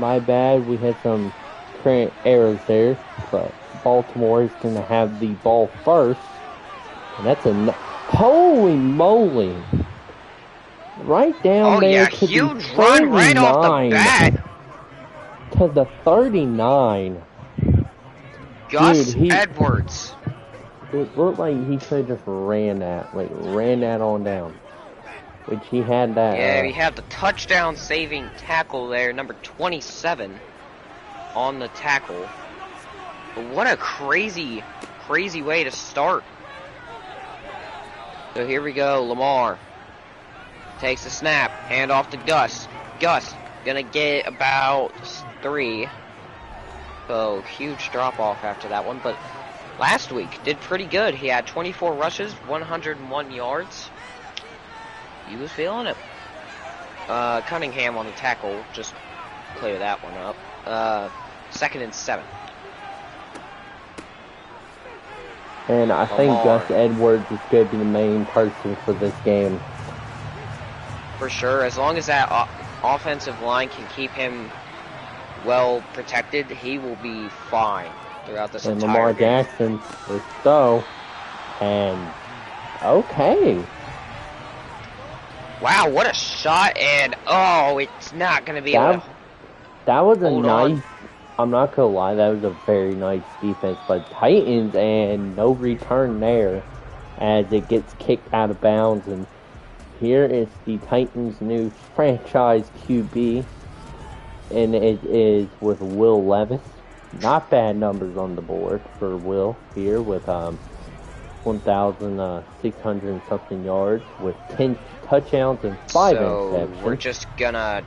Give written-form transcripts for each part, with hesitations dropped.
My bad. We had some current errors there, but Baltimore is going to have the ball first. And that's a... Holy moly! Right down there to huge the 39. Run right off the bat. To the 39. Gus Edwards. It looked like he could have just ran that on down. Which he had that. Yeah, he had the touchdown saving tackle there, number 27 on the tackle. But what a crazy way to start. So here we go, Lamar takes the snap, hand off to Gus. Gus gonna get about 3. So huge drop off after that one, but last week did pretty good. He had 24 rushes, 101 yards. He was feeling it. Cunningham on the tackle, just clear that one up. 2nd and 7. And I think Gus Edwards is going to be the main person for this game. For sure, as long as that offensive line can keep him well protected, he will be fine throughout this entire Lamar game. Jackson is so, and okay. Wow, what a shot, and oh, it's not going to be able to that was a hold nice, on. I'm not going to lie, that was a very nice defense by Titans, and no return there as it gets kicked out of bounds. And here is the Titans' new franchise QB, and it is with Will Levis. Not bad numbers on the board for Will here with 1,600 and something yards with 10 touchdowns and 5 interceptions. So we're just gonna,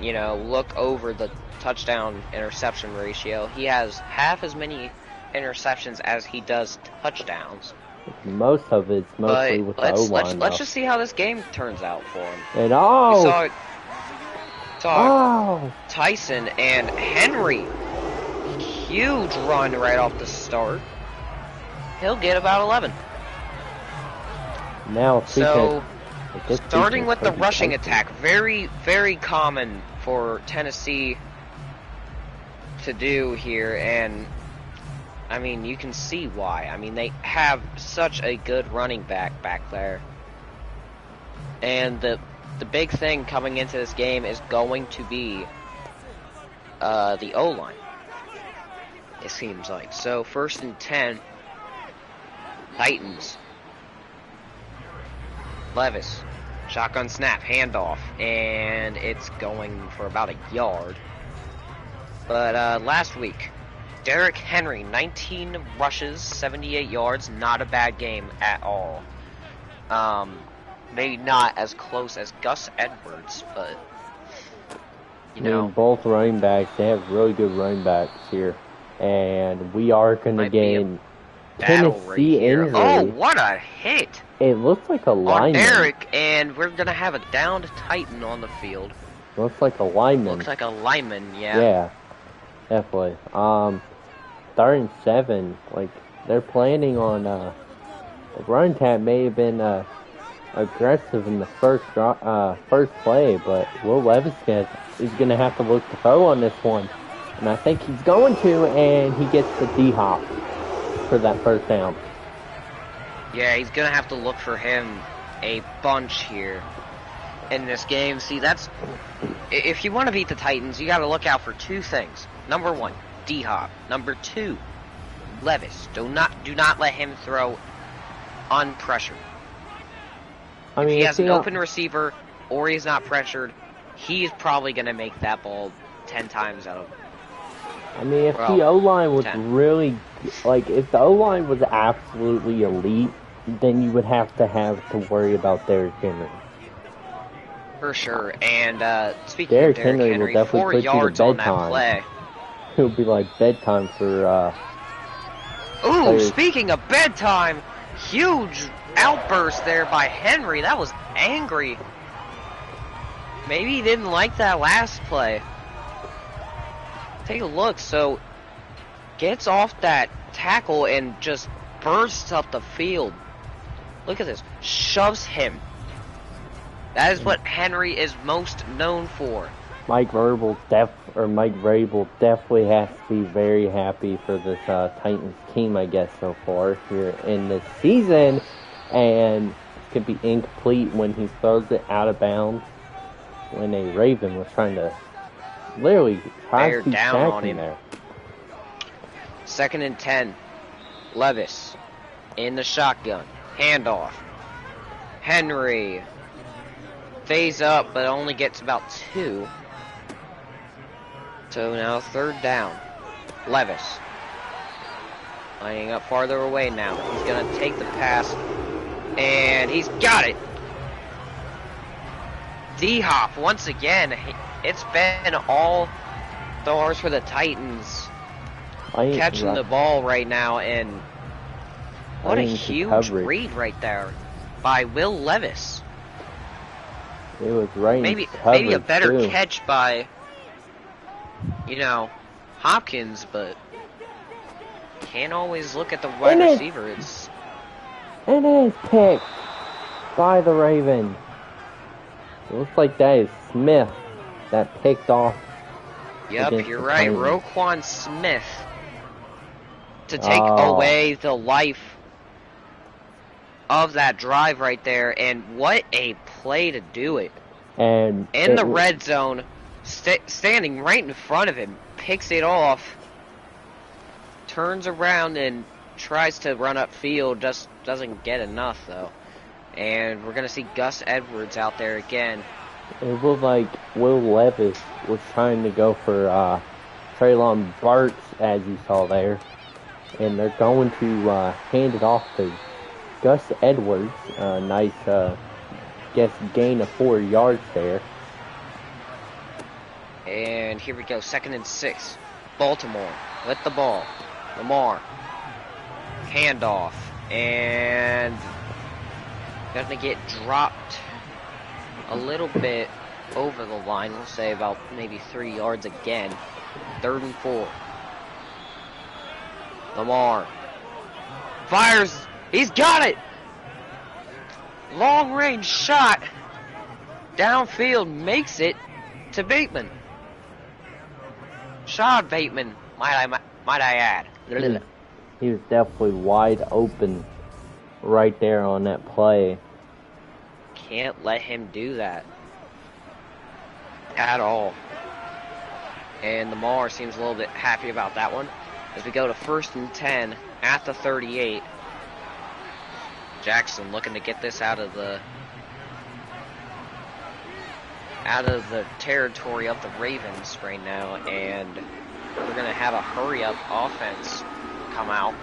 look over the touchdown interception ratio. He has half as many interceptions as he does touchdowns. Most of it's mostly with the O-line. Let's just see how this game turns out for him. And we saw Tyson and Henry. Huge run right off the start. He'll get about 11. Now, starting with the rushing attack, very, very common for Tennessee to do here, and I mean, you can see why. I mean, they have such a good running back there. And the big thing coming into this game is going to be the O-line, it seems like. So, 1st and 10, Titans. Levis, shotgun snap, handoff, and it's going for about a yard. But last week, Derrick Henry, 19 rushes, 78 yards, not a bad game at all. Maybe not as close as Gus Edwards, but, both running backs, they have really good running backs here. And we are going to gain Tennessee injury. Oh, what a hit! It looks like a lineman. On Derrick, and we're going to have a downed Titan on the field. Looks like a lineman. Looks like a lineman, yeah. Yeah, definitely. 3rd and 7, like, they're planning on, the run tap may have been, aggressive in the first play, but Will Levis is going to have to look to throw on this one. And I think he's going to, and he gets the D-hop for that first down. Yeah, he's going to have to look for him a bunch here in this game. See, if you want to beat the Titans, you got to look out for 2 things. Number 1, D-hop. Number 2, Levis. Do not let him throw unpressured. If he has an open receiver or he's not pressured, he's probably going to make that ball 10 times out of. I mean, if the O-line was 10. Really, like, if the O-line was absolutely elite, then you would have to worry about Derrick Henry. For sure. And speaking Derrick of Derrick Henry, will definitely 4 put yards you to on that play. It'll be like bedtime for. Ooh, players. Speaking of bedtime, huge outburst there by Henry. That was angry. Maybe he didn't like that last play. Take a look. So, gets off that tackle and just bursts up the field. Look at this. Shoves him. That is what Henry is most known for. Mike Vrabel definitely has to be very happy for this Titans team, I guess, so far here in this season, and it could be incomplete when he throws it out of bounds when a Raven was trying to literally bear to down sack on him. There. 2nd and 10. Levis in the shotgun. Handoff. Henry. Phase up, but only gets about 2. So now 3rd down. Levis. Lining up farther away now. He's going to take the pass. And he's got it. D-Hop once again. It's been all stars for the Titans. Catching the ball right now. And what a huge read right there by Will Levis. It was right. Maybe a better catch by, Hopkins, but can't always look at the wide receiver. It is picked by the Ravens. It looks like that is Smith that picked off. Yep, you're right. Roquan Smith to take away the life of that drive right there, and what a play to do it. And in the red zone, standing right in front of him, picks it off, turns around and tries to run upfield, just doesn't get enough though. And we're gonna see Gus Edwards out there again. It looked like Will Levis was trying to go for Treylon Burks, as you saw there, and they're going to hand it off to Gus Edwards. Nice, gain of 4 yards there. And here we go, 2nd and 6. Baltimore with the ball. Lamar. Handoff. And gonna get dropped a little bit over the line. We'll say about maybe 3 yards again. 3rd and 4. Lamar. Fires. He's got it! Long range shot. Downfield makes it to Bateman. Shad Bateman, might I add. He was definitely wide open right there on that play. Can't let him do that at all. And Lamar seems a little bit happy about that one. As we go to 1st and 10 at the 38. Jackson looking to get this out of the territory of the Ravens right now, and we're gonna have a hurry-up offense come out.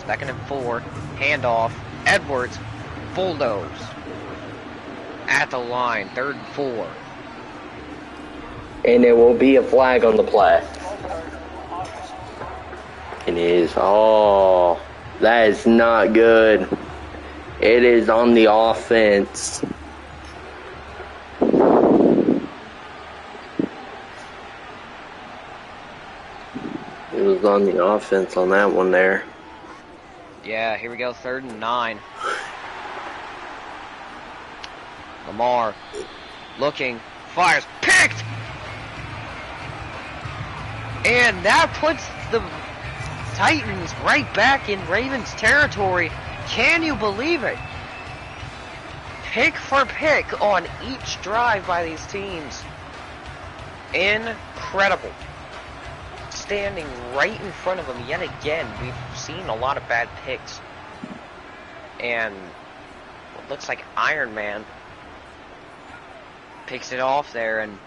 2nd and 4, handoff, Edwards, bulldoze at the line, 3rd and 4. And it will be a flag on the play. It is. Oh, that is not good. It is on the offense. It was on the offense on that one there. Yeah, here we go, 3rd and 9. Lamar looking, fires, picked! And that puts the Titans right back in Ravens territory. Can you believe it? Pick for pick on each drive by these teams. Incredible. Standing right in front of them yet again. We've seen a lot of bad picks. And it looks like Iron Man picks it off there, and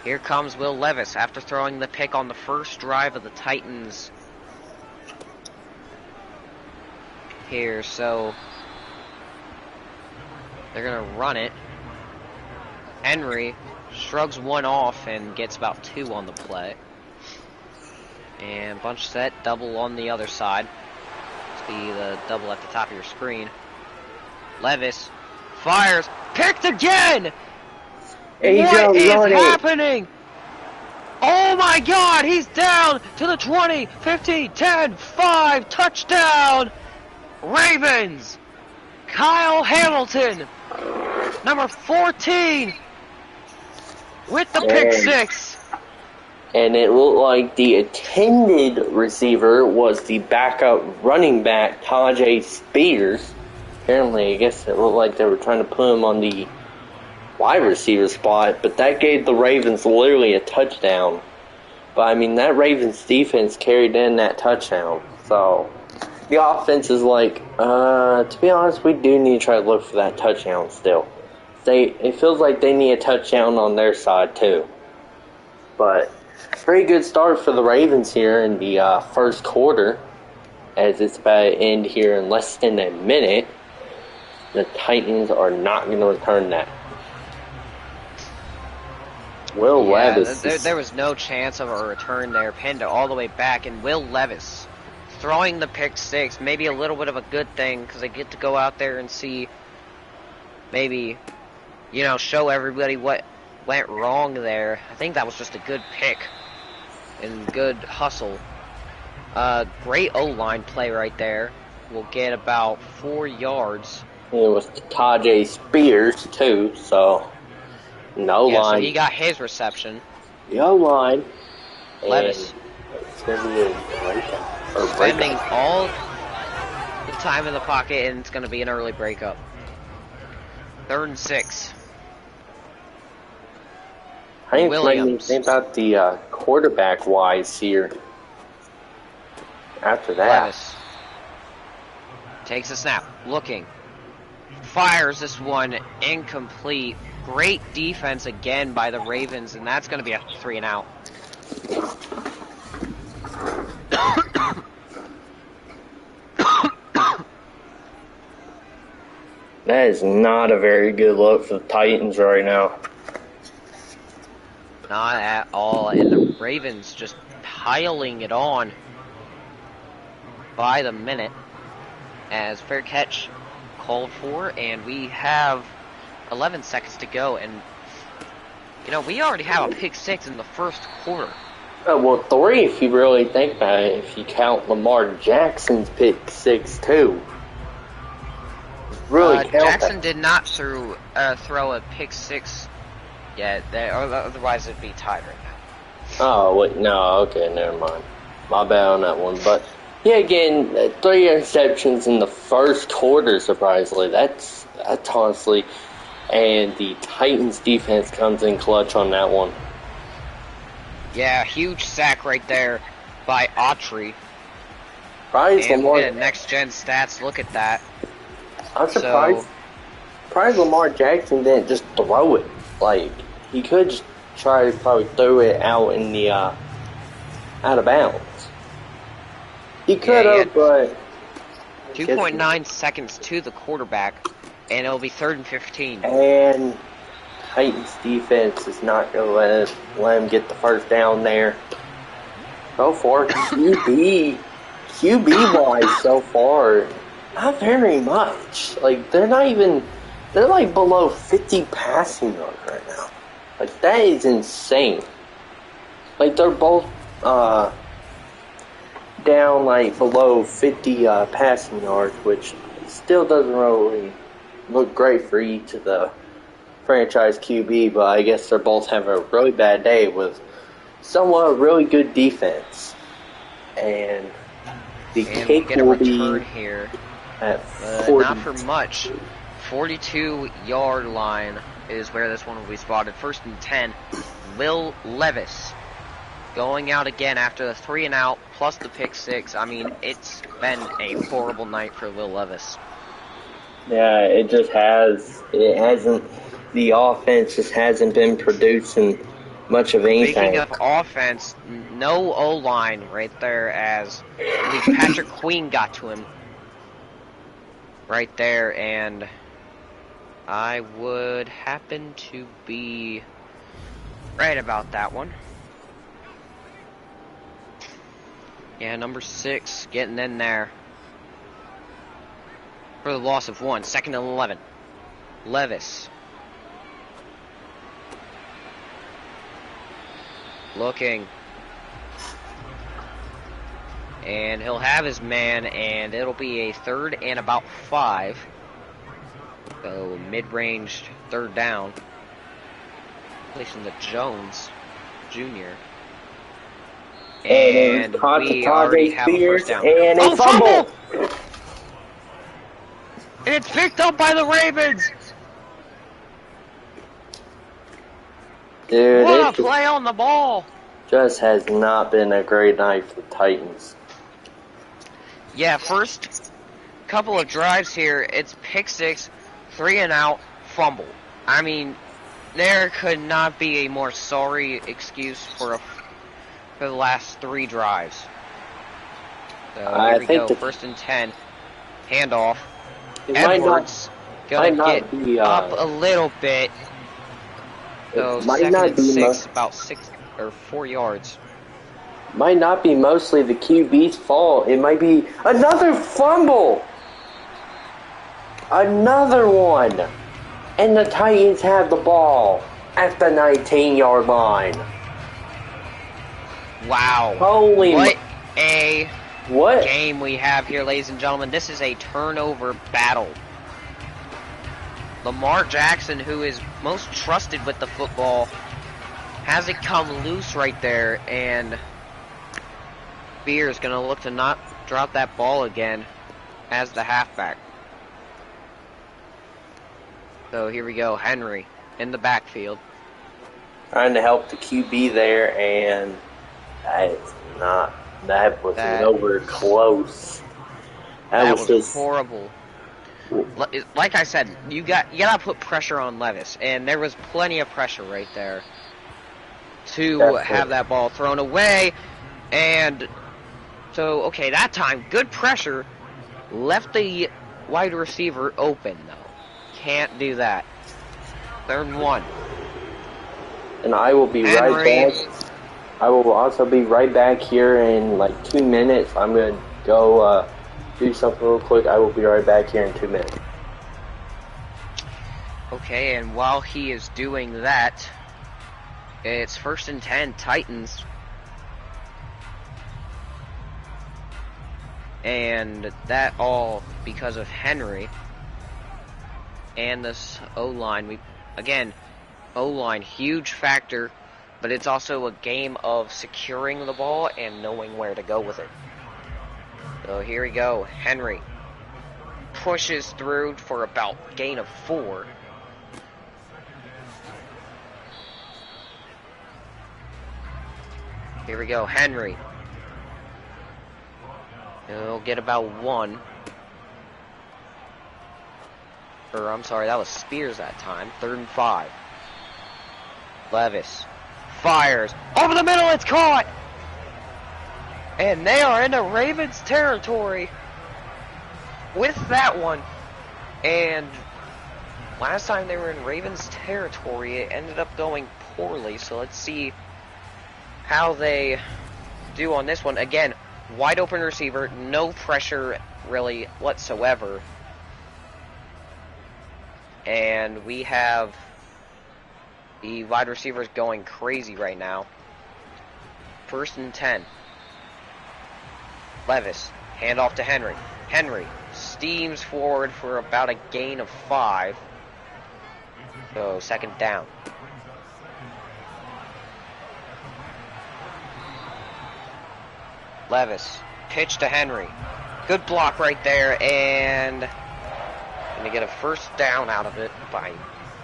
here comes Will Levis after throwing the pick on the first drive of the Titans here. So they're gonna run it. Henry shrugs one off and gets about 2 on the play. And bunch set, double on the other side. Let's be the double at the top of your screen. Levis fires, picked again! What is happening? Oh my God, he's down to the 20, 15, 10, 5, touchdown! Ravens! Kyle Hamilton, number 14, With the pick six! And it looked like the intended receiver was the backup running back, Tajay Spears. Apparently, I guess it looked like they were trying to put him on the wide receiver spot, but that gave the Ravens literally a touchdown. But, I mean, that Ravens defense carried in that touchdown. So, the offense is like, to be honest, we do need to try to look for that touchdown still. It feels like they need a touchdown on their side, too. But pretty good start for the Ravens here in the first quarter, as it's about to end here in less than a minute. The Titans are not going to return that. Will Levis. There was no chance of a return there, pinned all the way back, and Will Levis throwing the pick six, maybe a little bit of a good thing, because they get to go out there and see, maybe, you know, show everybody what went wrong there. I think that was just a good pick and good hustle. Great O-line play right there. We'll get about 4 yards. It was Tajay Spears, too, so no line. So he got his reception. The O-line. Levis. It's going to be a breakup. Spending all the time in the pocket, and it's going to be an early breakup. 3rd and 6. I think Williams. Think about the quarterback-wise here. After that. Levis takes a snap. Looking. Fires this one incomplete. Great defense again by the Ravens, and that's going to be a 3 and out. That is not a very good look for the Titans right now. Not at all, and the Ravens just piling it on by the minute as fair catch called for, and we have 11 seconds to go, and you know, we already have a pick six in the first quarter. Well, 3 if you really think about it, if you count Lamar Jackson's pick six too. Really count Jackson that. did not throw a pick six yet, otherwise it'd be tied right now. Oh, wait, no, okay, never mind. My bad on that one. But, yeah, again, 3 interceptions in the first quarter, surprisingly. That's honestly, and the Titans defense comes in clutch on that one. Yeah, huge sack right there by Autry. Surprised and Lamar. Next gen stats, look at that. I'm surprised. Surprised Lamar Jackson didn't just throw it. Like, he could just try to probably throw it out in the out of bounds. He could have, but 2.9 seconds to the quarterback, and it'll be 3rd and 15. And Titans defense is not going to let him get the first down there. So far, QB-wise so far, not very much. Like, they're like below 50 passing yards right now. Like, that is insane. Like, they're both down, like, below 50 passing yards, which still doesn't really look great for each of the franchise QB, but I guess they're both having a really bad day with somewhat really good defense. And the kick will be here at 40. not for much. 42-yard line is where this one will be spotted. 1st and 10. Will Levis going out again after the 3 and out plus the pick six. I mean, it's been a horrible night for Will Levis. Yeah, it just has. It hasn't. The offense just hasn't been producing much of anything. Speaking of offense, no O-line right there, as I believe Patrick Queen got to him right there, and I would happen to be right about that one. Yeah, number 6 getting in there for the loss of 1. 2nd and 11. Levis. Looking. And he'll have his man, and it'll be a 3rd and about 5. So mid-range 3rd down. Congratulations to Jones Jr. And And we already have a first down. And a fumble! And it's picked up by the Ravens! Dude, what a play on the ball! Just has not been a great night for the Titans. Yeah, first couple of drives here, it's pick six, 3 and out, fumble. I mean, there could not be a more sorry excuse for the last 3 drives. So here we go, 1st and 10, handoff. Edwards gonna get up a little bit. So 2nd and 6, about 6 or 4 yards. Might not be mostly the QB's fault. It might be another fumble. Another one. And the Titans have the ball at the 19-yard line. Wow. Holy what game we have here, ladies and gentlemen. This is a turnover battle. Lamar Jackson, who is most trusted with the football, has it come loose right there, and Beer is going to look to not drop that ball again as the halfback. So here we go, Henry in the backfield. Trying to help the QB there, and that was nowhere close. That was just horrible. Like I said, you gotta put pressure on Levis, and there was plenty of pressure right there to have that ball thrown away. And so, okay, that time, good pressure, left the wide receiver open though. Can't do that. 3rd and 1. And I will be right back. I will also be right back here in like 2 minutes. I'm gonna go do something real quick. I will be right back here in 2 minutes. Okay, and while he is doing that, it's 1st and 10, Titans. And that all because of Henry and this O-line. O-line, huge factor, but it's also a game of securing the ball and knowing where to go with it. So here we go, Henry pushes through for about gain of 4. Here we go, Henry. He'll get about 1. Or, I'm sorry, that was Spears that time. 3rd and 5. Levis fires. Over the middle, it's caught! And they are into Ravens territory with that one. And last time they were in Ravens territory, it ended up going poorly. So let's see how they do on this one. Again, wide open receiver, no pressure really whatsoever. And we have the wide receivers going crazy right now. 1st and 10. Levis, handoff to Henry. Henry steams forward for about a gain of 5. So 2nd down. Levis, pitch to Henry. Good block right there, and gonna get a 1st down out of it by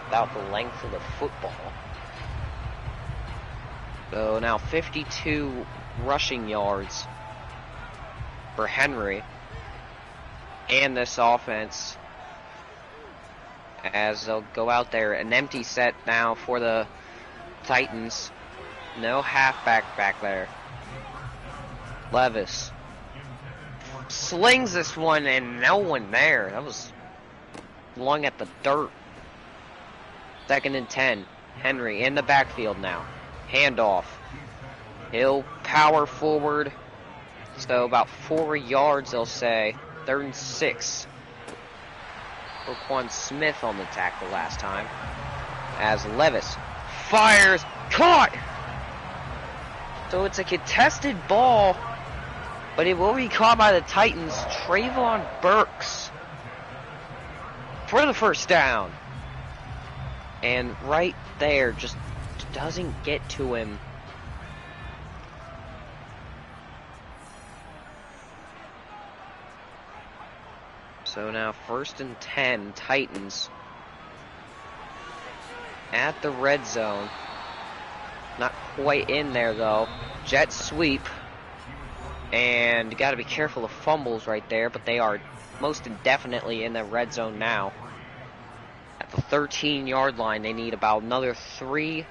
about the length of the football. So now 52 rushing yards for Henry and this offense as they'll go out there. An empty set now for the Titans. No halfback back there. Levis slings this one and no one there. That was long at the dirt. 2nd and 10. Henry in the backfield now. Handoff. He'll power forward. So about 4 yards, they'll say. 3rd and 6. Roquan Smith on the tackle last time. As Levis fires. Caught! So it's a contested ball, but it will be caught by the Titans. Trayvon Burks for the 1st down. And right there, just doesn't get to him. So now 1st and 10, Titans. At the red zone. Not quite in there though. Jet sweep. And you gotta be careful of fumbles right there, but they are most indefinitely in the red zone now. At the 13-yard line, they need about another 3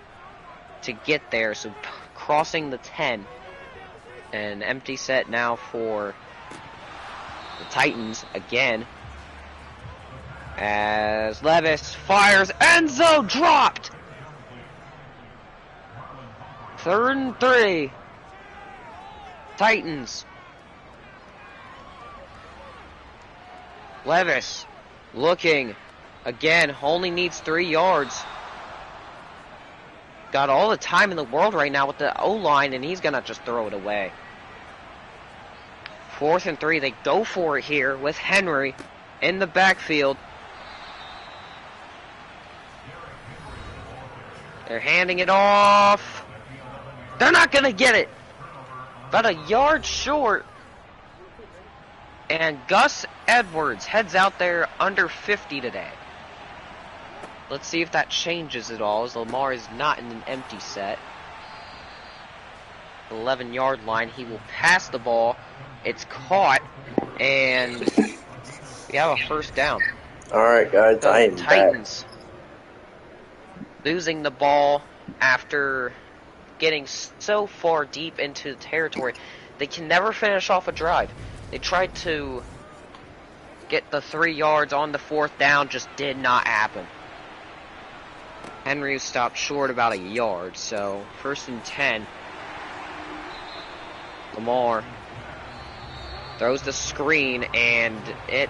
to get there, so crossing the 10. An empty set now for the Titans again. As Levis fires, Enzo dropped! 3rd and 3. Titans. Levis looking again, only needs 3 yards. Got all the time in the world right now with the O-line, and he's gonna just throw it away. 4th and 3, they go for it here with Henry in the backfield. They're handing it off. They're not gonna get it. About a yard short. And Gus Edwards heads out there under 50 today. Let's see if that changes at all, as Lamar is not in an empty set. 11-yard line, he will pass the ball. It's caught, and we have a 1st down. Alright guys, I am Titans back. Losing the ball after getting so far deep into the territory. They can never finish off a drive. They tried to get the 3 yards on the 4th down, just did not happen. Henry stopped short about a yard, so 1st and 10. Lamar throws the screen, and it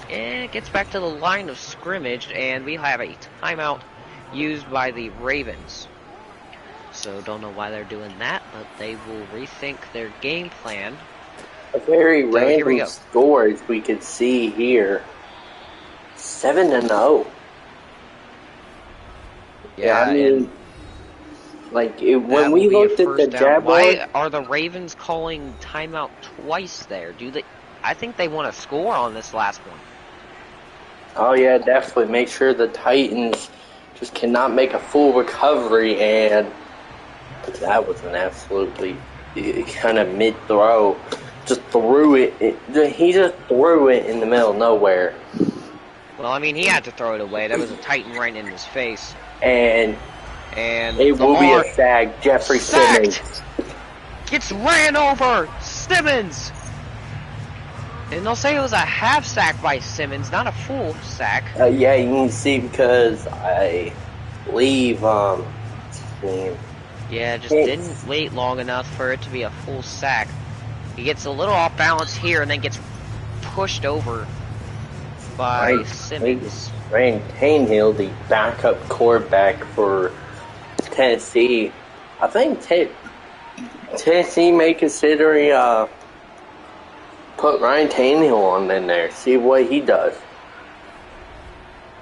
gets back to the line of scrimmage, and we have a timeout used by the Ravens. So don't know why they're doing that, but they will rethink their game plan. A very random score as we can see here. 7-0. Yeah, I mean, like when we looked at the Jaguars, why are the Ravens calling timeout twice there? I think they want to score on this last one. Oh yeah, definitely. Make sure the Titans just cannot make a full recovery, and that was an absolutely kind of mid-throw. Just threw it. He just threw it in the middle of nowhere. Well, I mean, he had to throw it away. That was a Titan right in his face. And it will be a sack. Jeffrey Simmons gets ran over. Simmons. And they'll say it was a half sack by Simmons, not a full sack. Yeah, you can see because I believe yeah, just didn't wait long enough for it to be a full sack. He gets a little off balance here and then gets pushed over by Simmons. Ryan Tannehill, the backup quarterback for Tennessee. I think Tennessee may consider put Ryan Tannehill on in there, see what he does.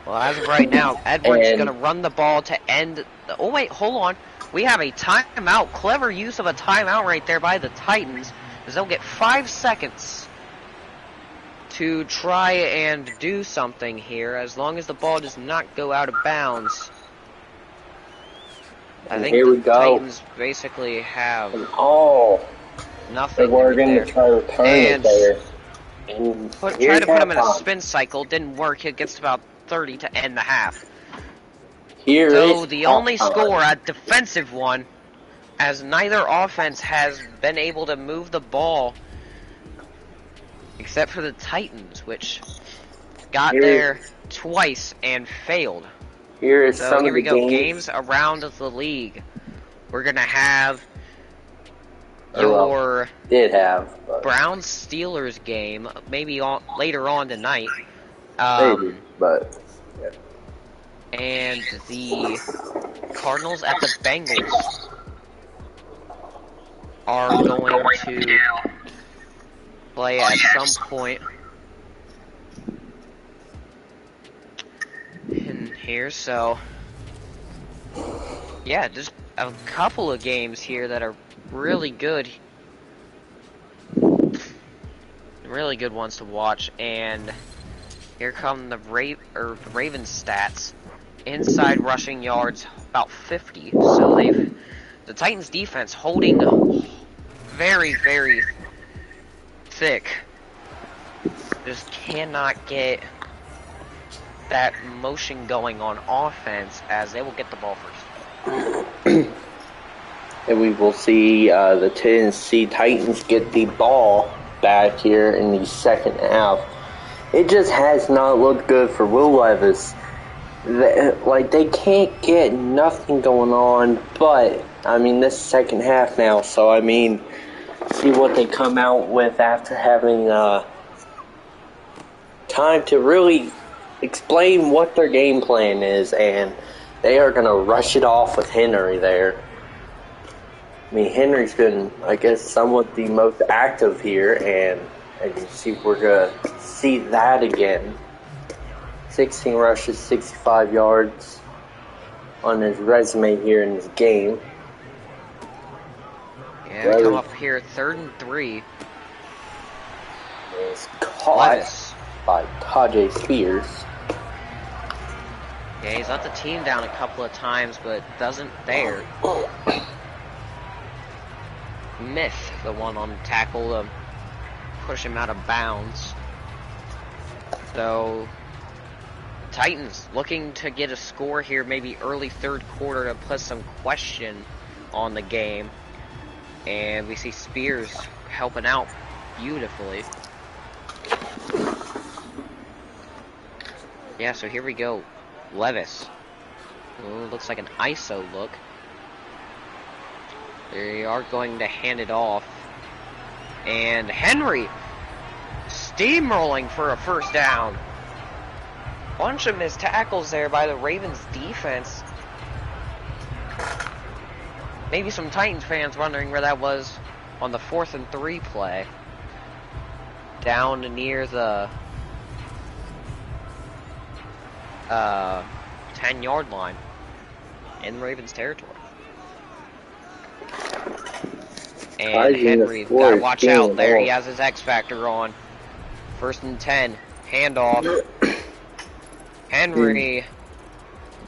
Well, as of right now, Edwards is going to run the ball to end. Oh wait, hold on. We have a timeout. Clever use of a timeout right there by the Titans, as they'll get 5 seconds to try and do something here, as long as the ball does not go out of bounds. I think the Titans basically have nothing. We're going to try to return it there. And try to put him in a spin cycle. Didn't work. It gets to about 30 to end the half. So the only score, a defensive one, as neither offense has been able to move the ball except for the Titans, which got there twice and failed. Here is so here we go. Games around the league. We're gonna have your Browns Steelers game maybe later on tonight. Maybe, but yeah. And the Cardinals at the Bengals are going to play at some point in here, so Yeah, just a couple of games here that are really good. Really good ones to watch, and here come the Ravens stats. Inside rushing yards, about 50. So the Titans defense holding very, very thick. Just cannot get that motion going on offense, as they will get the ball first. And we will see the Tennessee Titans get the ball back here in the second half. It just has not looked good for Will Levis. They can't get nothing going on, but, I mean, this second half now, so, I mean, see what they come out with after having time to really explain what their game plan is, and they are going to rush it off with Henry there. I mean, Henry's been, I guess, somewhat the most active here, and as you see, we're going to see that again. 16 rushes, 65 yards on his resume here in this game. Yeah, we come up here 3rd and 3. Is caught by Tajay Spears. Yeah, he's let the team down a couple of times, but doesn't there. Myth, the one on tackle to push him out of bounds. So, Titans looking to get a score here, maybe early 3rd quarter, to put some question on the game. And we see Spears helping out beautifully. Yeah, so here we go. Levis. Ooh, looks like an ISO look. They are going to hand it off. And Henry steamrolling for a first down. Bunch of missed tackles there by the Ravens defense. Maybe some Titans fans wondering where that was on the 4th and 3 play. Down near the 10-yard line in Ravens territory. And Henry, gotta watch out there. He has his X Factor on. 1st and 10, handoff. Henry.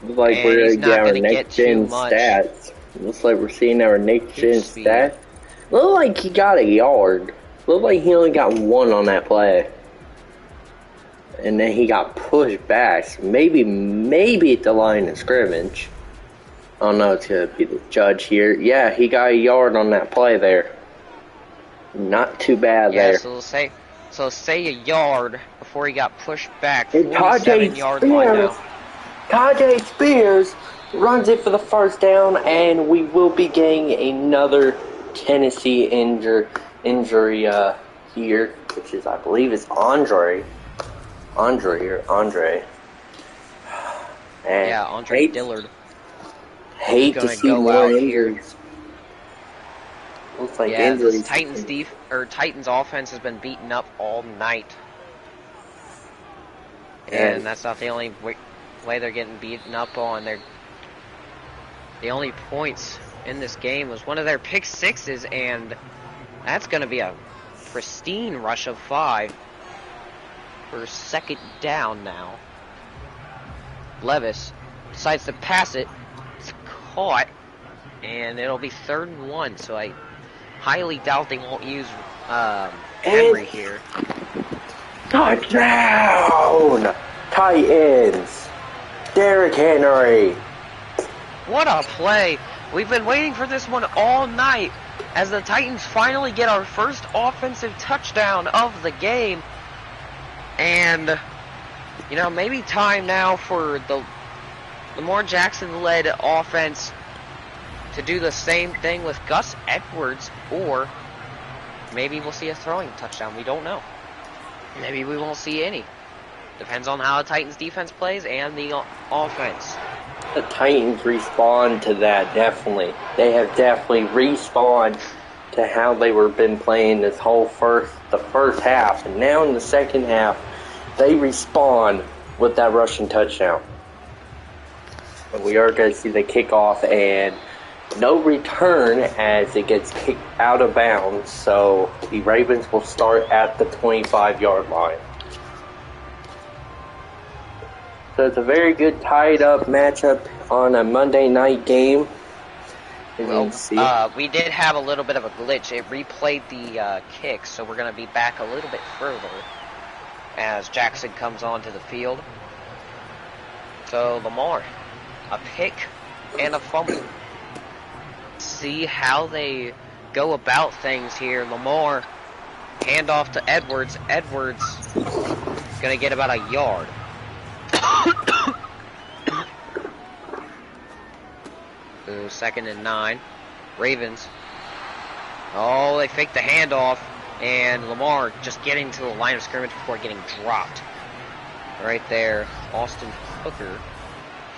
Looks like we're getting our next gen stats. Looks like we're seeing our next gen stats. Look like he got a yard. Look like he only got 1 on that play. And then he got pushed back. So maybe at the line of scrimmage. I don't know, it's going to be the judge here. Yeah, he got a yard on that play there. Not too bad there. Yeah, so say a yard before he got pushed back. 47-yard line now. Tajay Spears runs it for the first down, and we will be getting another Tennessee injury here, which is, I believe, is Andre. And yeah, Andre Dillard. Hate to see more injuries. Looks like injuries. Titans offense has been beaten up all night, and that's not the only way they're getting beaten up on. The only points in this game was one of their pick sixes, and that's going to be a pristine rush of 5 for 2nd down now. Levis decides to pass it. It's caught, and it'll be 3rd and 1, so I highly doubt they won't use Henry here. Touchdown! Titans! Derrick Henry! What a play! We've been waiting for this one all night as the Titans finally get our first offensive touchdown of the game. And, you know, maybe time now for the Lamar Jackson-led offense to do the same thing with Gus Edwards, or maybe we'll see a throwing touchdown. We don't know. Maybe we won't see any. Depends on how the Titans defense plays and the offense. The Titans respond to that, definitely. They have definitely responded to how they were been playing this whole the first half. And now in the second half, they respond with that rushing touchdown. And we are going to see the kickoff and no return as it gets kicked out of bounds. So the Ravens will start at the 25-yard line. So it's a very good tied-up matchup on a Monday night game. Well, we did have a little bit of a glitch. It replayed the kick, so we're going to be back a little bit further as Jackson comes onto the field. So Lamar, a pick and a fumble. See how they go about things here. Lamar, handoff to Edwards. Edwards going to get about a yard. So 2nd and 9. Ravens. Oh, they faked the handoff. And Lamar just getting to the line of scrimmage before getting dropped. Right there, Austin Hooker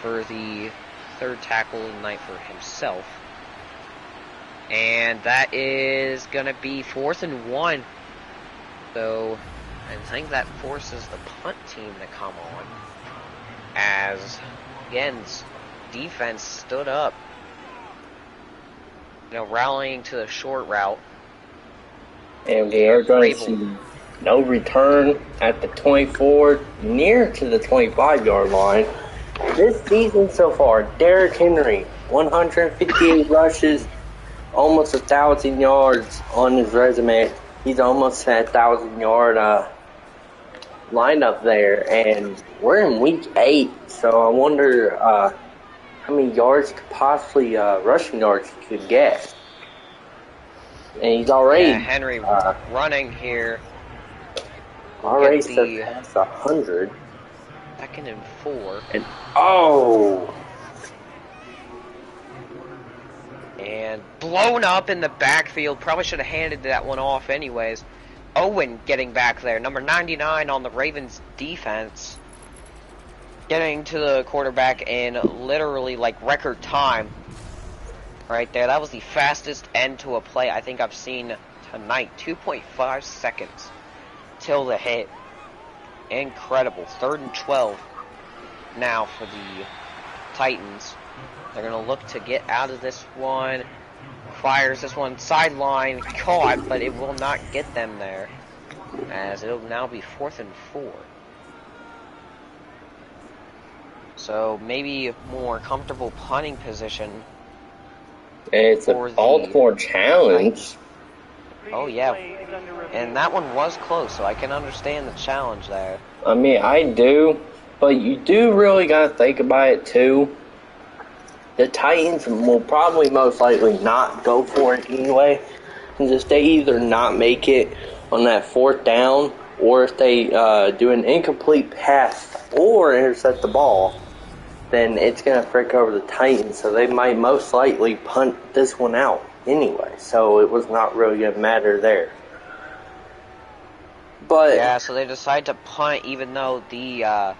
for the 3rd tackle of the night for himself. And that is going to be 4th and 1. So I think that forces the punt team to come on. As, again, defense stood up. You know, rallying to the short route. And we are going to see no return at the 24, near to the 25-yard line. This season so far, Derrick Henry, 158 rushes, almost 1,000 yards on his resume. He's almost at 1,000-yard lineup there, and we're in week 8, so I wonder how many yards could possibly rushing yards he could get. And he's already Henry running here. Already surpassed 100. 2nd and 4. And and blown up in the backfield. Probably should have handed that one off anyways. Owen getting back there. Number 99 on the Ravens defense. Getting to the quarterback in literally like record time. Right there. That was the fastest end to a play I think I've seen tonight. 2.5 seconds till the hit. Incredible. 3rd and 12 now for the Titans. They're going to look to get out of this one. Fires this one sideline. Caught, but it will not get them there. As it'll now be 4th and 4. So maybe more comfortable punting position. It's a Baltimore challenge. Oh yeah, and that one was close, so I can understand the challenge there. I mean, I do, but you do really got to think about it too. The Titans will probably most likely not go for it anyway. And just they either not make it on that 4th down, or if they do an incomplete pass or intercept the ball, then it's going to frick over the Titans. So they might most likely punt this one out anyway. So it was not really going to matter there. But yeah, so they decide to punt even though the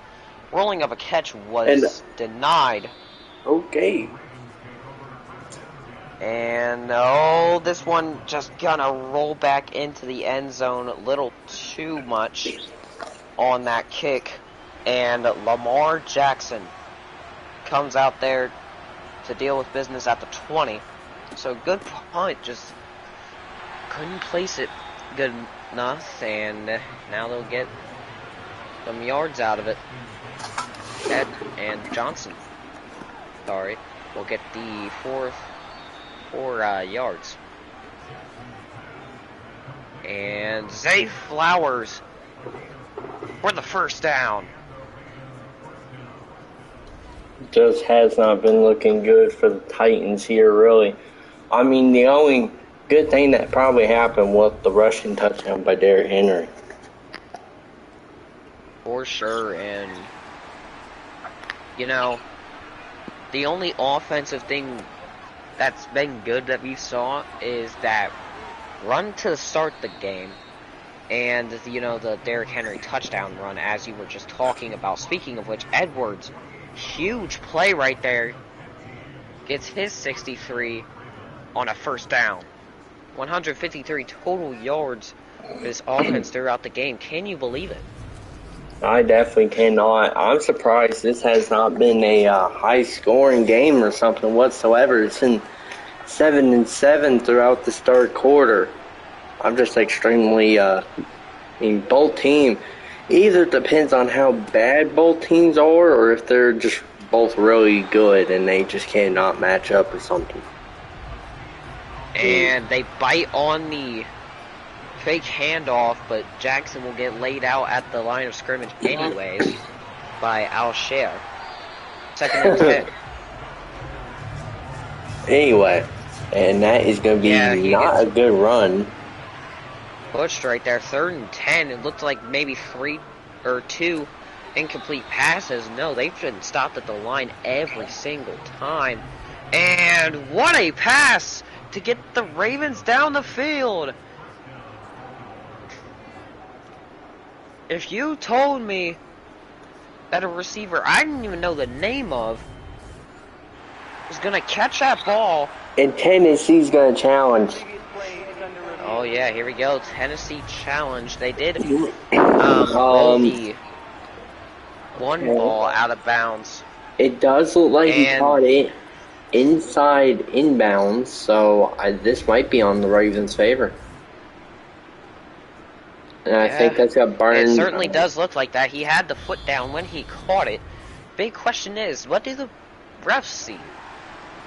rolling of a catch was denied. Okay. And this one just gonna roll back into the end zone a little too much on that kick. And Lamar Jackson comes out there to deal with business at the 20. So good punt, just couldn't place it good enough, and now they'll get some yards out of it. Ed and Johnson, sorry, will get the 4 yards. And Zay Flowers for the 1st down. Just has not been looking good for the Titans here, really. I mean, the only good thing that probably happened was the rushing touchdown by Derrick Henry. For sure, and, you know, the only offensive thing that's been good that we saw is that run to start the game, and, you know, the Derrick Henry touchdown run, as you were just talking about. Speaking of which, Edwards, huge play right there, gets his 63 on a 1st down. 153 total yards for this offense throughout the game. Can you believe it? I definitely cannot. I'm surprised this has not been a high-scoring game or something whatsoever. It's been 7-7 throughout the third quarter. I'm just extremely, both teams, either depends on how bad both teams are or if they're just both really good and they just cannot match up or something. And they bite on the fake handoff, but Jackson will get laid out at the line of scrimmage anyways by Al-Sher. 2nd and 10. Anyway, and that is going to be not a good run. Pushed right there, 3rd and 10. It looked like maybe 3 or 2 incomplete passes. No, they've been stopped at the line every single time. And what a pass to get the Ravens down the field. If you told me that a receiver I didn't even know the name of was going to catch that ball. And Tennessee's going to challenge. Oh yeah, here we go. Tennessee challenge. They did roll the one ball out of bounds. It does look like he caught it inside inbounds, so this might be on the Ravens' favor. And I think that's got burned. It certainly does look like that. He had the foot down when he caught it. Big question is, what do the refs see?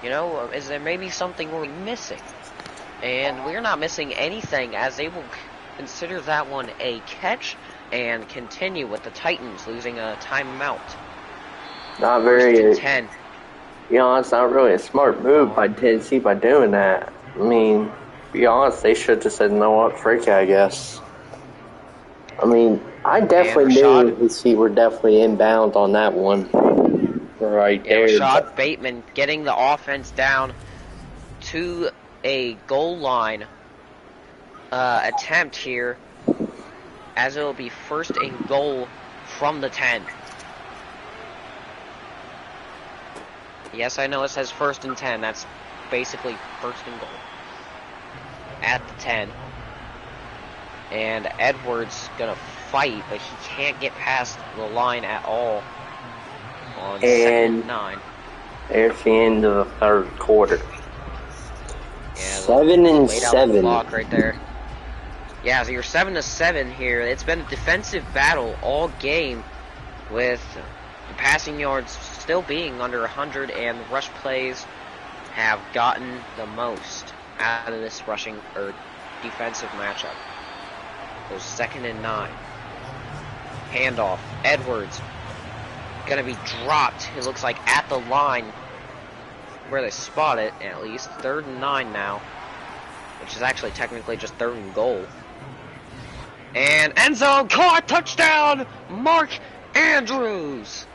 You know, is there maybe something we're missing? And we're not missing anything, as they will consider that one a catch and continue with the Titans losing a timeout. Not very. 10. You know, it's not really a smart move by Tennessee by doing that. I mean, to be honest, they should have just said, no, what, freak it, I guess. I mean, I definitely knew his feet were definitely inbound on that one. Right there. Rashad Bateman getting the offense down to a goal line attempt here, as it will be 1st and goal from the 10. Yes, I know it says 1st and 10. That's basically 1st and goal at the 10. And Edwards gonna fight, but he can't get past the line at all on 2nd and 9. There's the end of the 3rd quarter. Yeah, 7-7. Clock right there. Yeah, so you're 7-7 here. It's been a defensive battle all game, with the passing yards still being under 100, and the rush plays have gotten the most out of this rushing or defensive matchup. So 2nd and 9. Handoff. Edwards gonna be dropped. It looks like at the line where they spot it, at least. 3rd and 9 now, which is actually technically just 3rd and goal. And end zone caught, touchdown, Mark Andrews.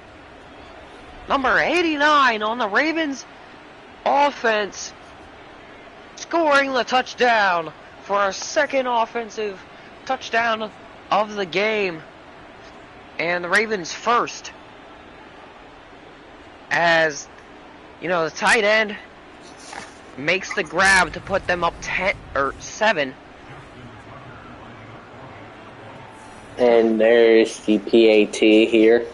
Number 89 on the Ravens offense, scoring the touchdown for our 2nd offensive touchdown of the game. And the Ravens first, as you know, the tight end makes the grab to put them up 10 or 7. And there's the PAT here.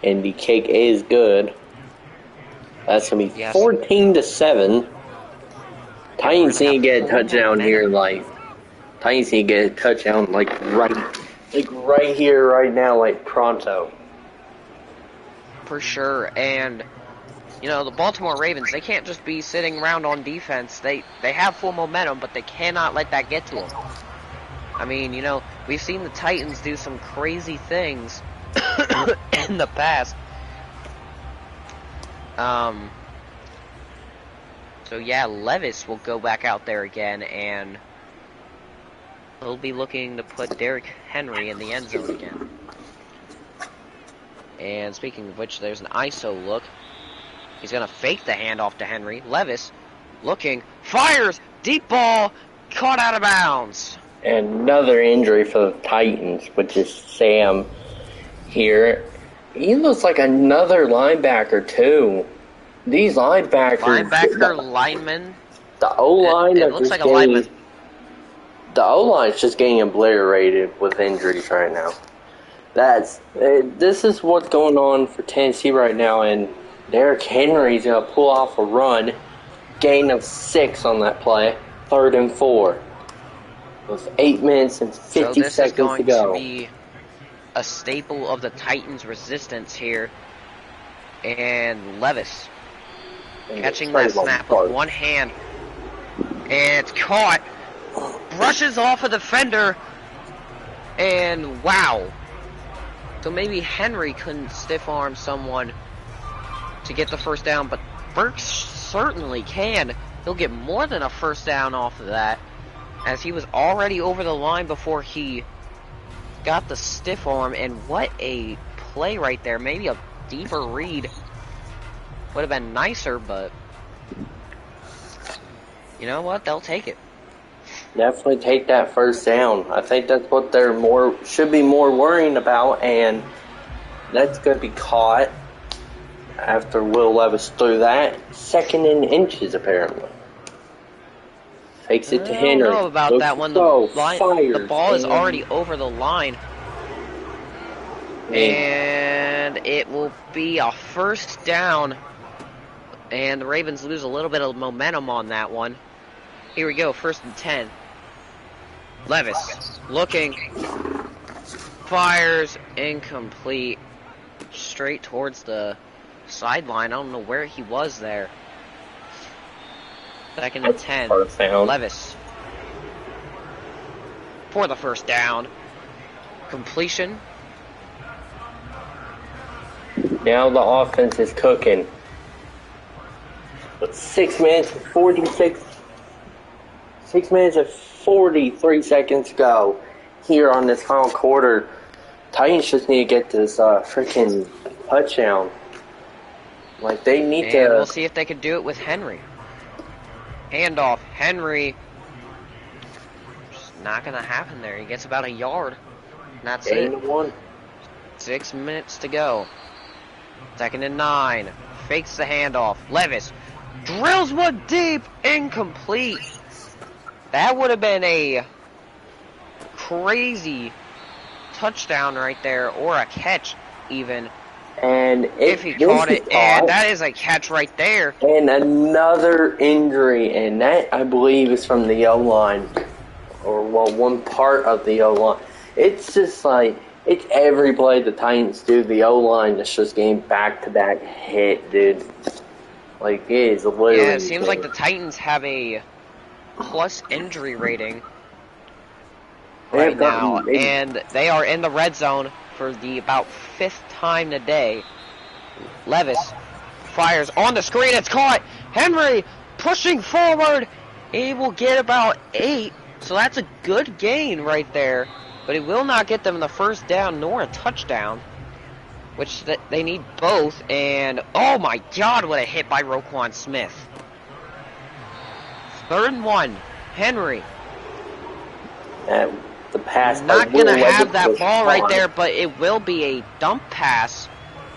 And the cake is good. That's gonna be 14-7. Titans need to get a touchdown here, Titans need to get a touchdown right here, right now, like pronto. For sure. And you know, the Baltimore Ravens, they can't just be sitting around on defense. They have full momentum, but they cannot let that get to them. I mean, you know, we've seen the Titans do some crazy things in the past. So yeah, Levis will go back out there again, and he'll be looking to put Derrick Henry in the end zone again. And speaking of which, there's an ISO look. He's going to fake the handoff to Henry. Levis looking, fires, deep ball, caught out of bounds. Another injury for the Titans, which is Sam here. He looks like another linebacker, too. These linebackers... lineman. The O-line... It looks like a lineman. The O-line's just getting obliterated with injuries right now. This is what's going on for Tennessee right now, and Derrick Henry's gonna pull off a run, gain of 6 on that play, 3rd and 4, with 8 minutes and 50 seconds to go. So this is going to be a staple of the Titans' resistance here, and Levis catching that snap with one hand, and it's caught, brushes off a defender, and wow. So maybe Henry couldn't stiff arm someone to get the first down, but Burks certainly can. He'll get more than a first down off of that, as he was already over the line before he got the stiff arm. And what a play right there. Maybe a deeper read would have been nicer, but you know what? They'll take it. Definitely take that first down. I think that's what they're should be more worrying about, and that's going to be caught after Will Levis threw that. 2nd and inches, apparently. Takes it to Henry. I don't know about that one. The ball is already over the line. And it will be a first down. And the Ravens lose a little bit of momentum on that one. Here we go, 1st and 10. Levis looking, fires, incomplete, straight towards the sideline. I don't know where he was there. 2nd and 10. Levis for the first down. Completion. Now the offense is cooking. 6 minutes and 43 seconds to go here on this final quarter. Titans just need to get this freaking touchdown. Like, they need to... And we'll see if they can do it with Henry. Handoff. Henry. Just not going to happen there. He gets about a yard. And that's it. 1. 6 minutes to go. 2nd and 9. Fakes the handoff. Levis drills one deep. Incomplete. That would have been a crazy touchdown right there, or a catch even. And if he caught it, and that is a catch right there. And another injury, and that I believe is from the O-line, or well, one part of the O-line. It's just like, it's every play the Titans do, the O-line is just getting back-to-back hit, dude. Like, it is literally... Yeah, it seems like the Titans have a plus injury rating right now, and they are in the red zone for the about 5th time today. Levis fires on the screen, it's caught. Henry pushing forward, he will get about 8, so that's a good gain right there, but it will not get them the first down nor a touchdown, which they need both. And oh my god, what a hit by Roquan Smith. 3rd and 1. Henry. The pass not going to have that ball right there, but it will be a dump pass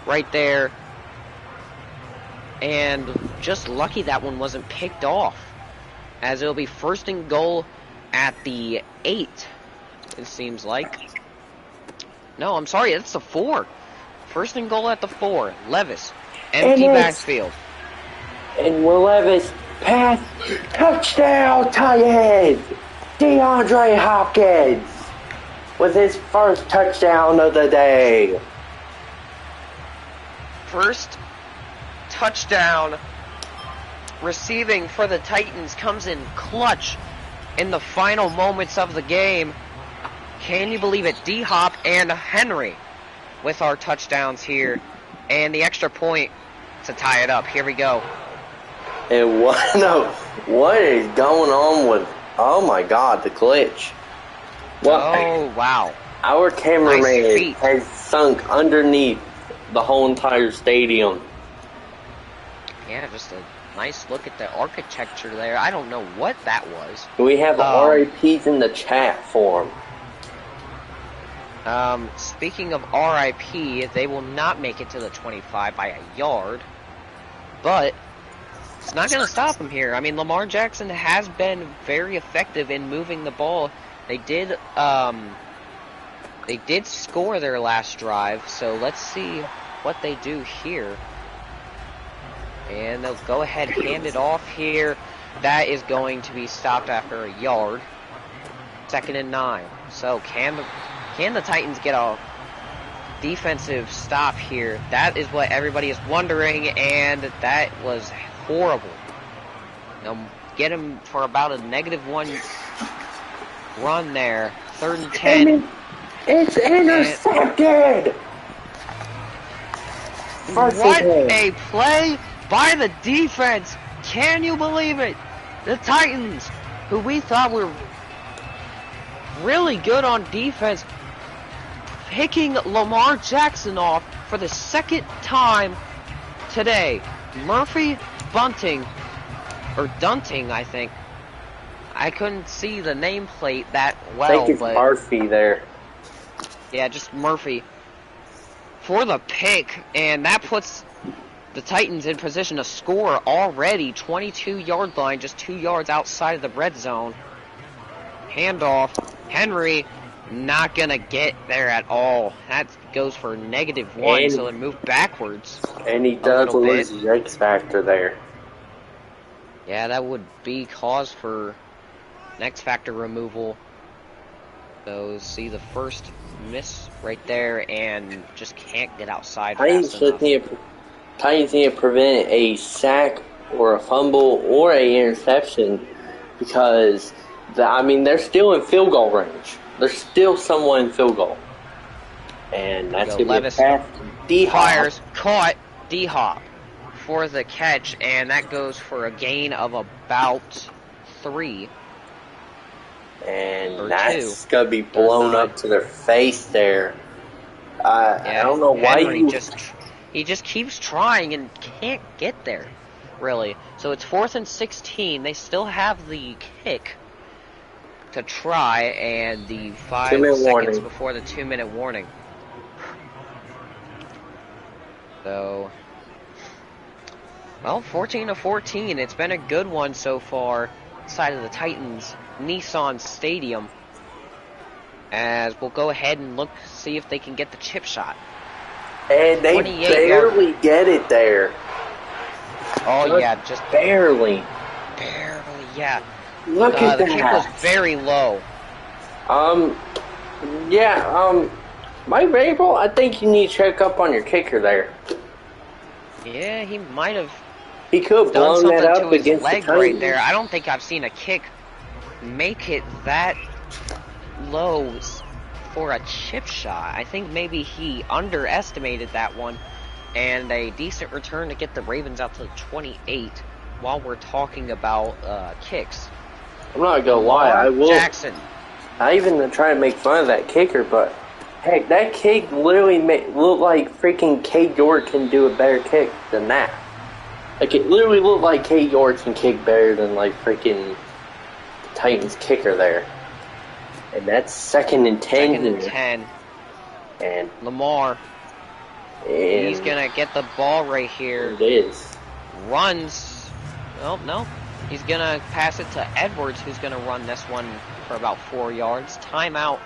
right there. And just lucky that one wasn't picked off, as it'll be 1st and goal at the 8, it seems like. No, I'm sorry, it's the 4. 1st and goal at the 4. Levis. Empty backfield. And Will Levis pass, touchdown, Titans! DeAndre Hopkins with his first touchdown of the day. First touchdown receiving for the Titans comes in clutch in the final moments of the game. Can you believe it? D-Hop and Henry with our touchdowns here, and the extra point to tie it up. Here we go. And what is going on with, oh my god, the glitch. Oh, wow. Our cameraman has sunk underneath the whole entire stadium. Yeah, just a nice look at the architecture there. I don't know what that was. We have RIPs in the chat form. Speaking of RIP, they will not make it to the 25 by a yard, but it's not going to stop them here. I mean, Lamar Jackson has been very effective in moving the ball. They did They did score their last drive, so let's see what they do here. And they'll go ahead, hand it off here. That is going to be stopped after a yard. 2nd and 9. So can the Titans get a defensive stop here? That is what everybody is wondering, and that was horrible. They'll get him for about a -1 run there. 3rd and 10. It's intercepted! What a play by the defense! Can you believe it? The Titans, who we thought were really good on defense, picking Lamar Jackson off for the 2nd time today. Murphy Bunting, or Dunting, I think. I couldn't see the nameplate that well, I think it's but Murphy there. yeah, just Murphy for the pick, and that puts the Titans in position to score already. 22-yard line, just 2 yards outside of the red zone. Handoff, Henry, not gonna get there at all. That goes for -1, so they move backwards. And he does lose his X factor there. Yeah, that would be cause for X factor removal. So see the first miss right there, and just can't get outside fast enough. Titans need to prevent a sack or a fumble or a interception, because they're still in field goal range. There's still someone in field goal, and that's going to be a pass. D-Hop fires, caught D-Hop for the catch, and that goes for a gain of about 3. And that's going to be blown up to their face there. Yeah, I don't know why he just keeps trying and can't get there, really. So it's 4th and 16. They still have the kick to try, and the 5 seconds before the 2-minute warning. So, well, 14-14. It's been a good one so far, side of the Titans Nissan Stadium. As we'll go ahead and see if they can get the chip shot. And they barely get it there. Oh yeah, just barely. Barely, yeah. Look at that. The kick was very low. Mike Vrabel, I think you need to check up on your kicker there. Yeah, he might have. He could have blown that up against the leg right there. I don't think I've seen a kick make it that low for a chip shot. I think maybe he underestimated that one, and a decent return to get the Ravens out to the 28 while we're talking about kicks. I'm not gonna lie, I will. Jackson. I even try to make fun of that kicker, but heck, that kick literally looked like freaking Cade York can do a better kick than that. Like, it literally looked like Cade York can kick better than, like, freaking Titans kicker there. And that's 2nd and 10. 2nd and 10. And Lamar. And he's going to get the ball right here. It is. Runs. Oh, no. He's going to pass it to Edwards, who's going to run this one for about 4 yards. Timeout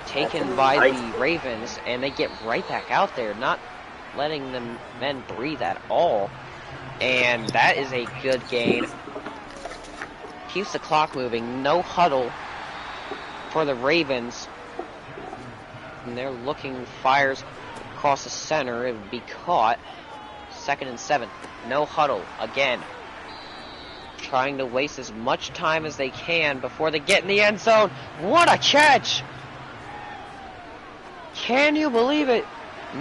taken by the Ravens, and they get right back out there, not letting the men breathe at all. And that is a good gain. Keeps the clock moving. No huddle for the Ravens. And they're looking, fires across the center. It would be caught. 2nd and 7. No huddle again. Trying to waste as much time as they can before they get in the end zone. What a catch! Can you believe it?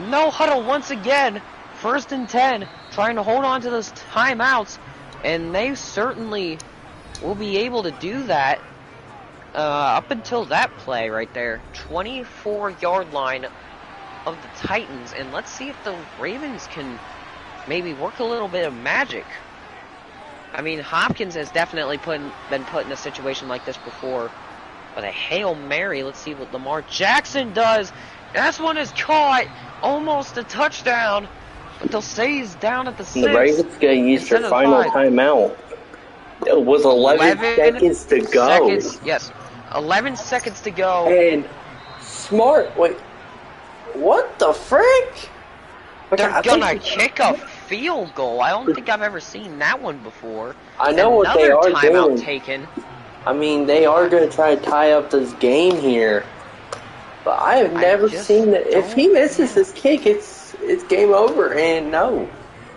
No huddle once again. 1st and 10. Trying to hold on to those timeouts. And they certainly will be able to do that up until that play right there. 24-yard line of the Titans. And let's see if the Ravens can maybe work a little bit of magic. I mean, Hopkins has definitely been put in a situation like this before. But a Hail Mary, let's see what Lamar Jackson does. This one is caught. Almost a touchdown. But they'll say he's down at the 6. The Ravens going to use their final timeout. It was 11 seconds to go. Yes, 11 seconds to go. And Smart. Wait. What the frick? Okay, They're gonna kick a field goal. I don't think I've ever seen that one before. I know what they are timeout doing. taken. I mean, they are going to try to tie up this game here. But I have never seen that. If he misses this kick, it's game over. And no,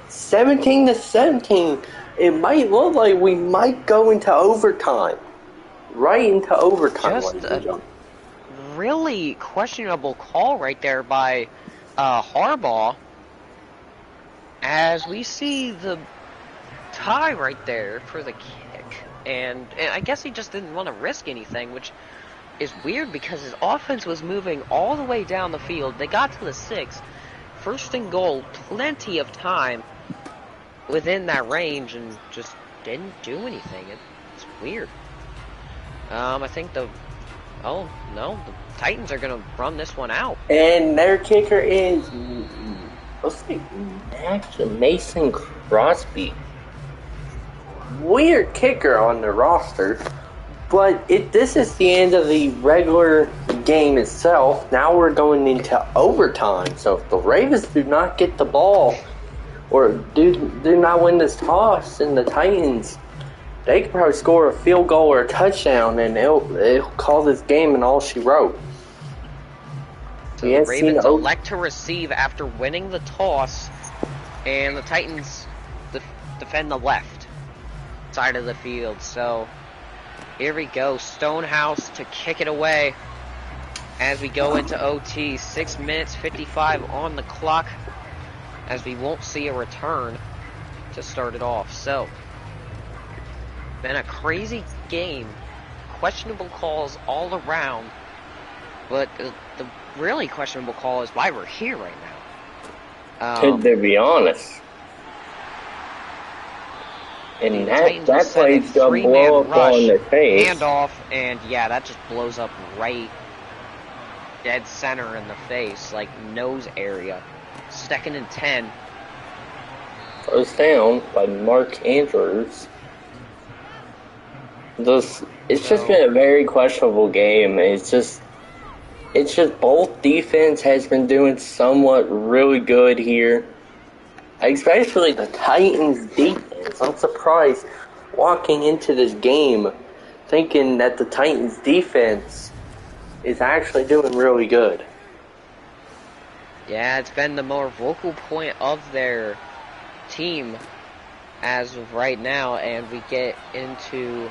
17-17. It might look like we might go into overtime. Right into overtime. Just a really questionable call right there by Harbaugh. As we see the tie right there for the kick. And I guess he just didn't want to risk anything, which is weird because his offense was moving all the way down the field. They got to the 6. First and goal, plenty of time within that range, and just didn't do anything. It's weird. I think the Titans are going to run this one out. And their kicker is, let's see, Mason Crosby. Weird kicker on the roster. But this is the end of the regular game itself. Now we're going into overtime. So if the Ravens do not get the ball or do not win this toss, and the Titans, they could probably score a field goal or a touchdown, and it'll call this game and all she wrote. So the Ravens elect to receive after winning the toss, and the Titans defend the left side of the field. So here we go, Stonehouse to kick it away as we go into OT. 6 minutes 55 on the clock, as we won't see a return to start it off. So been a crazy game, questionable calls all around, but the really questionable call is why we're here right now. To be honest. And that play's gonna blow up on their face. Handoff, and yeah, that just blows up right dead center in the face, like nose area. 2nd and 10. First down by Mark Andrews. It's just been a very questionable game. It's just both defense has been doing somewhat really good here. Especially the Titans defense. I'm surprised walking into this game thinking that the Titans defense is actually doing really good. Yeah, it's been the more vocal point of their team as of right now, and we get into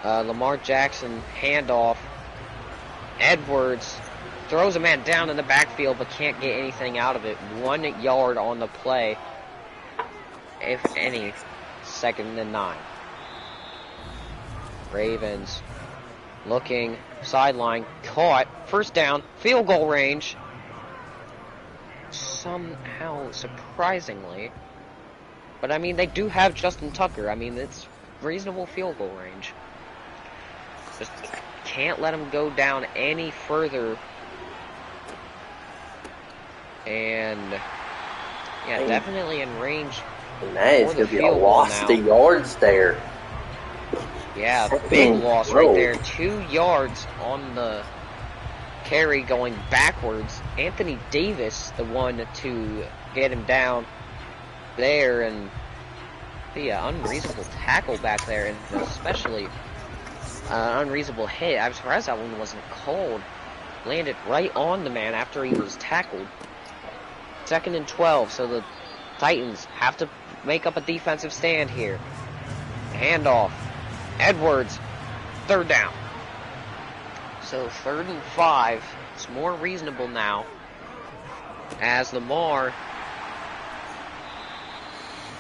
Lamar Jackson handoff. Edwards throws a man down in the backfield but can't get anything out of it. 1 yard on the play, if any. 2nd and 9. Ravens looking, sideline, caught, first down, field goal range. Somehow, surprisingly. But I mean, they do have Justin Tucker. I mean, it's reasonable field goal range. Just can't let him go down any further. And yeah, definitely in range. And that is going to be a loss of yards there. Yeah, big loss right there. 2 yards on the carry going backwards. Anthony Davis, the one to get him down there, and the unreasonable tackle back there, and especially unreasonable hit. I'm surprised that one wasn't called. Landed right on the man after he was tackled. 2nd and 12, so the Titans have to make up a defensive stand here. Handoff. Edwards, 3rd down. So 3rd and 5. It's more reasonable now, as Lamar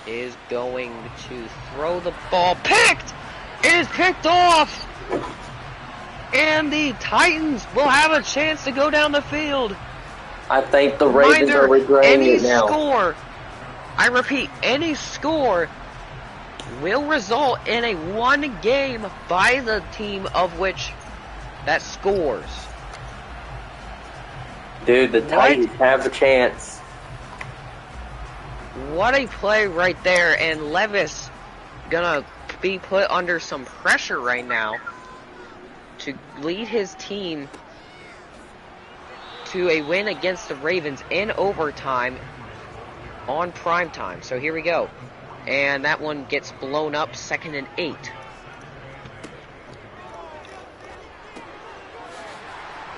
is going to throw the ball. Picked! It is picked off! And the Titans will have a chance to go down the field. I think the Ravens are regretting it now. Score, I repeat, any score will result in a 1 game by the team of which that scores. Dude, the Titans have a chance. What a play right there, and Levis gonna be put under some pressure right now to lead his team to a win against the Ravens in overtime on prime time. So here we go. And that one gets blown up, 2nd and 8.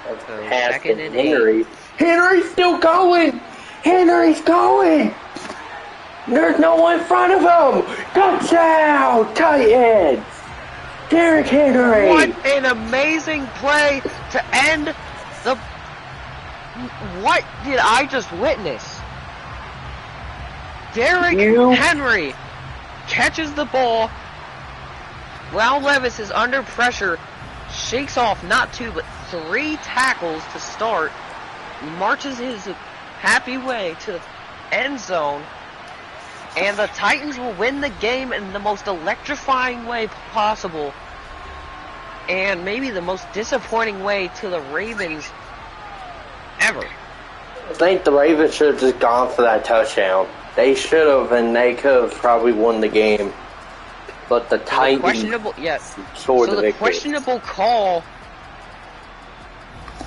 So 2nd and Henry. 8. Henry's still going! Henry's going! There's no one in front of him! Touchdown! Titans! Derrick Henry! What an amazing play to end the... What did I just witness? Derrick Henry catches the ball while Levis is under pressure, shakes off not 2 but 3 tackles to start, marches his happy way to the end zone, and the Titans will win the game in the most electrifying way possible, and maybe the most disappointing way to the Ravens ever. I think the Ravens should have just gone for that touchdown. They should have, and they could have probably won the game. But the Titans scored the victory. Questionable call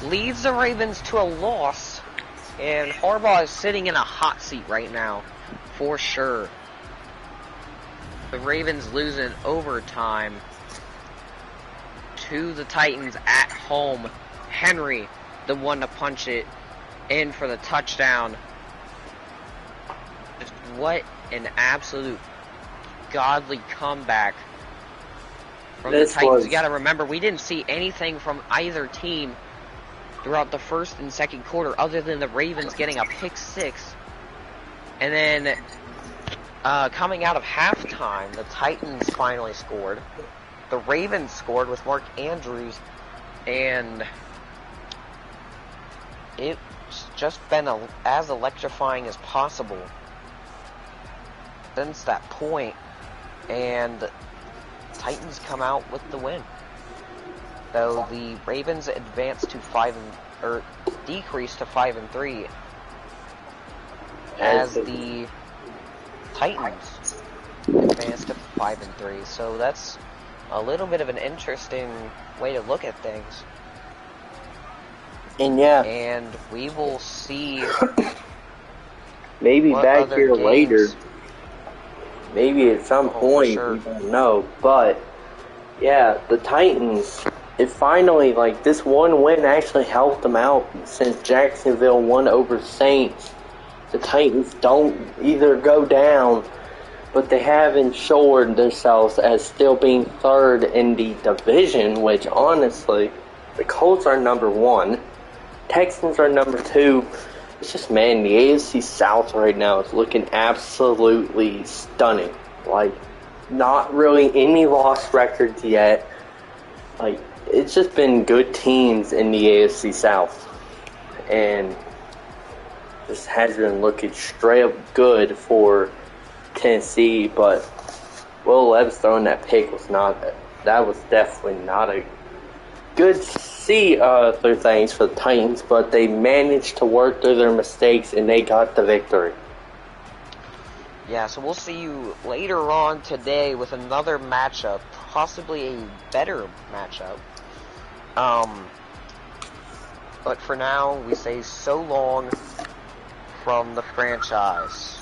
leads the Ravens to a loss, and Harbaugh is sitting in a hot seat right now, for sure. The Ravens lose in overtime to the Titans at home. Henry, the one to punch it in for the touchdown. Just what an absolute godly comeback from the Titans. You gotta remember, we didn't see anything from either team throughout the first and second quarter other than the Ravens getting a pick 6. And then coming out of halftime, the Titans finally scored. The Ravens scored with Mark Andrews, and it's just been as electrifying as possible since that point, and Titans come out with the win. So the Ravens advance to decrease to 5-3, as the Titans advance to 5-3. So that's a little bit of an interesting way to look at things. And we will see maybe back here later. Maybe at some point, we don't know. But yeah, the Titans, it finally, like, this one win actually helped them out. Since Jacksonville won over Saints, the Titans don't either go down, but they have ensured themselves as still being 3rd in the division, which honestly, the Colts are number 1, Texans are number 2. It's just, man, the AFC South right now is looking absolutely stunning. Like, not really any lost records yet. Like, it's just been good teams in the AFC South. And just has been looking straight up good for Tennessee, but Will Levis throwing that pick was definitely not a good through things for the Titans, but they managed to work through their mistakes and they got the victory. Yeah, so we'll see you later on today with another matchup, possibly a better matchup. But for now, we say so long from the franchise.